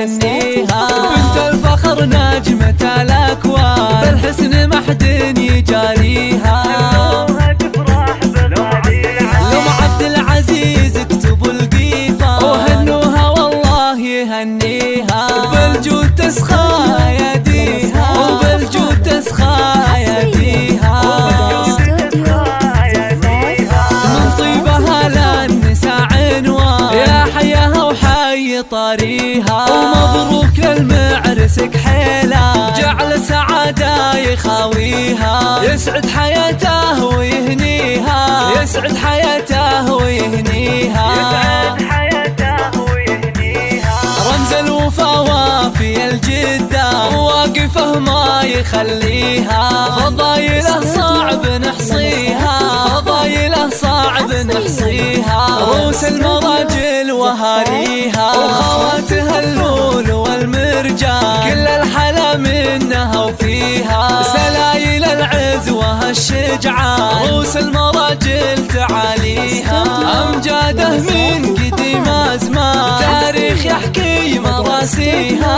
يهنيها. بنت الفخر نجمة الأكوان، بالحسن ما حد يجاريها. لأم عبد العزيز اكتبوا القيفان، وهنوها والله يهنيها. بالجود تسخى يديها، وبالجود تسخى يديها. منصبها للنساء عنوان، يا حياها وحي طاريها. ومبروك للمعرس كحيلة، جعل سعادة يخاويها. يسعد حياته ويهنيها، يسعد حياته ويهنيها. رمز الوفا وافي الجدة، واقفه ما يخليها. فضايله صعب نحصيها، فضايله صعب نحصيها. روس المراجل وهاليها، وخواتها اللول والمرجان. كل الحلا منها وفيها، سلايل العز وهالشجعان. روس المراجل تعاليها، أمجاده من قديم أزمان. تاريخ يحكي مراسيها،